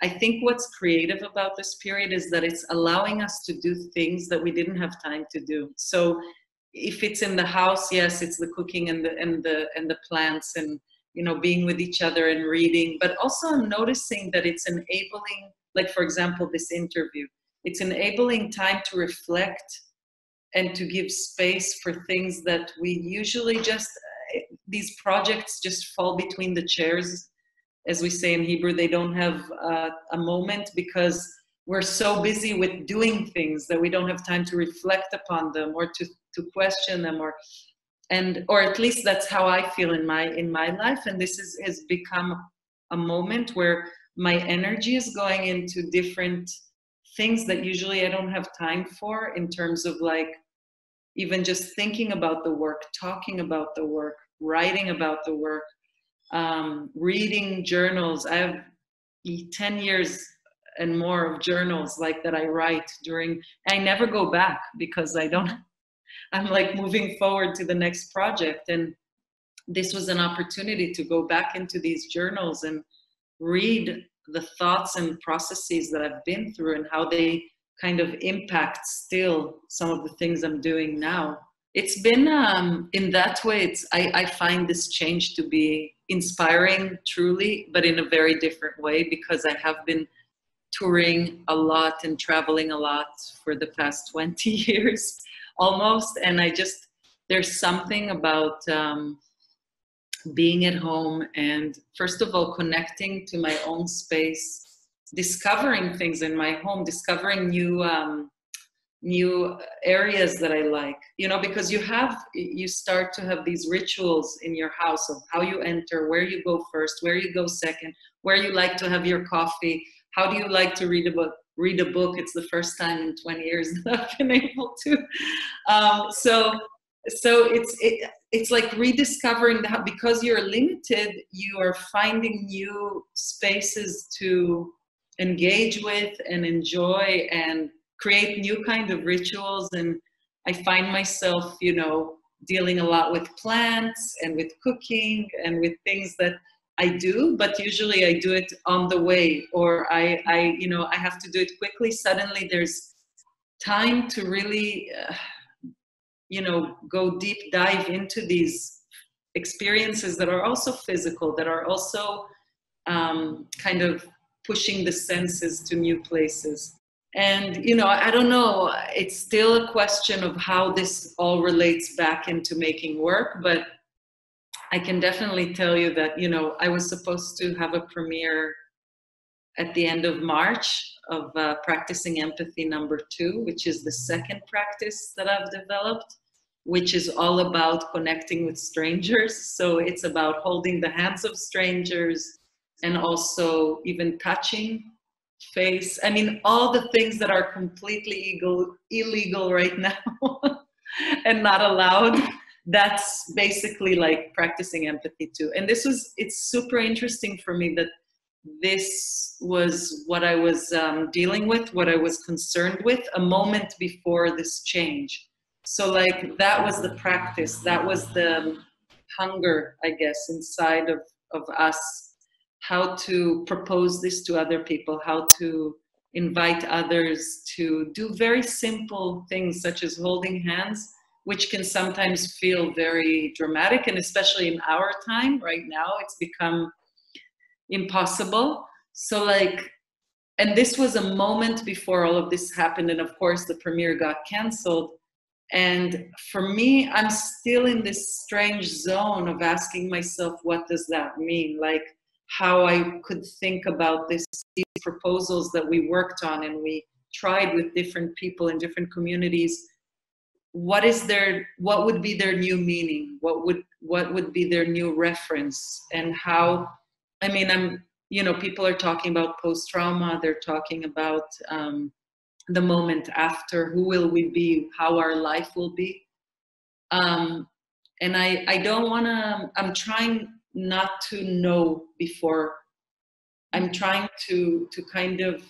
I think what's creative about this period is that it's allowing us to do things that we didn't have time to do. So if it's in the house, yes, it's the cooking and the plants and, you know, being with each other and reading. But also I'm noticing that it's enabling, like for example, this interview, it's enabling time to reflect and to give space for things that we usually just, these projects just fall between the chairs. As we say in Hebrew, they don't have a moment because we're so busy with doing things that we don't have time to reflect upon them or to question them, or at least that's how I feel in my life. And this has become a moment where my energy is going into different things that usually I don't have time for, in terms of like even just thinking about the work, talking about the work, writing about the work, reading journals. I have 10 years and more of journals like that I write during, I never go back because I'm like moving forward to the next project. And this was an opportunity to go back into these journals and read the thoughts and processes that I've been through and how they kind of impact still some of the things I'm doing now. It's been, in that way, I find this change to be inspiring, truly, but in a very different way, because I have been touring a lot and traveling a lot for the past 20 years almost. And there's something about being at home and, first of all, connecting to my own space, discovering things in my home, discovering new areas that I like, you know, because you start to have these rituals in your house of how you enter, where you go first, where you go second, where you like to have your coffee, how do you like to read a book. It's the first time in 20 years that I've been able to. So it's like rediscovering that, because you're limited, you are finding new spaces to engage with and enjoy and create new kind of rituals. And I find myself, you know, dealing a lot with plants and with cooking and with things that I do, but usually I do it on the way, or I have to do it quickly. Suddenly there's time to really, go deep dive into these experiences that are also physical, that are also kind of pushing the senses to new places. And, you know, I don't know, it's still a question of how this all relates back into making work, but I can definitely tell you that, you know, I was supposed to have a premiere at the end of March of Practicing Empathy #2, which is the second practice that I've developed, which is all about connecting with strangers. So it's about holding the hands of strangers and also even touching face. I mean, all the things that are completely illegal right now and not allowed. That's basically like practicing empathy too. And it's super interesting for me that this was what I was dealing with, what I was concerned with a moment before this change. So like that was the practice, that was the hunger, I guess, inside of us, how to propose this to other people, how to invite others to do very simple things such as holding hands, which can sometimes feel very dramatic, and especially in our time right now, it's become impossible. So like, and this was a moment before all of this happened, and of course the premiere got canceled. And for me, I'm still in this strange zone of asking myself, what does that mean? Like how I could think about these proposals that we worked on and we tried with different people in different communities. What would be their new meaning? What would be their new reference? And how, I mean, people are talking about post-trauma, they're talking about the moment after, who will we be, how our life will be. And I don't wanna, I'm trying not to know before. I'm trying to kind of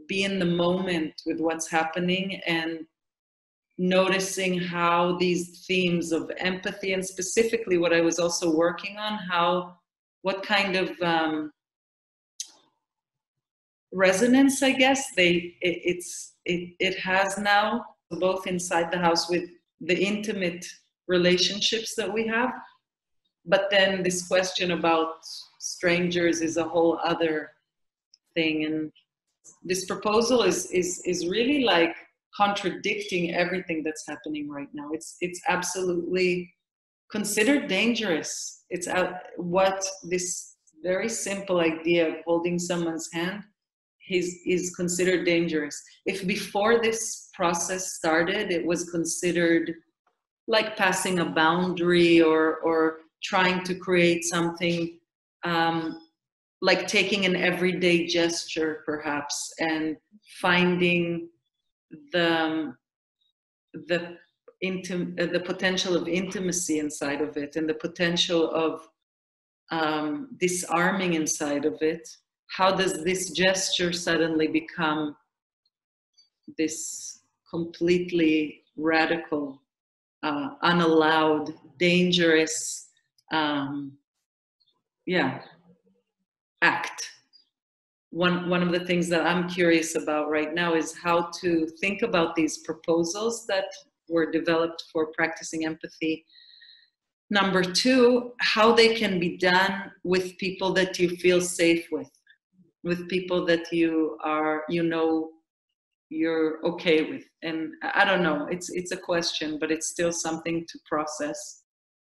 be in the moment with what's happening and noticing how these themes of empathy, and specifically what I was also working on, what kind of resonance, I guess. It has now, both inside the house with the intimate relationships that we have, but then this question about strangers is a whole other thing. And this proposal is really like contradicting everything that's happening right now. It's absolutely considered dangerous. It's what this very simple idea of holding someone's hand is considered dangerous. If before this process started, it was considered like passing a boundary or trying to create something like taking an everyday gesture, perhaps, and finding the potential of intimacy inside of it and the potential of disarming inside of it. How does this gesture suddenly become this completely radical, unallowed, dangerous, act? One of the things that I'm curious about right now is how to think about these proposals that were developed for practicing empathy. Number two, how they can be done with people that you feel safe with people that you are, you're okay with. And I don't know, it's a question, but it's still something to process.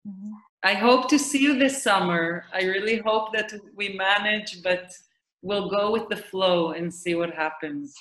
Mm-hmm. I hope to see you this summer. I really hope that we manage, but we'll go with the flow and see what happens.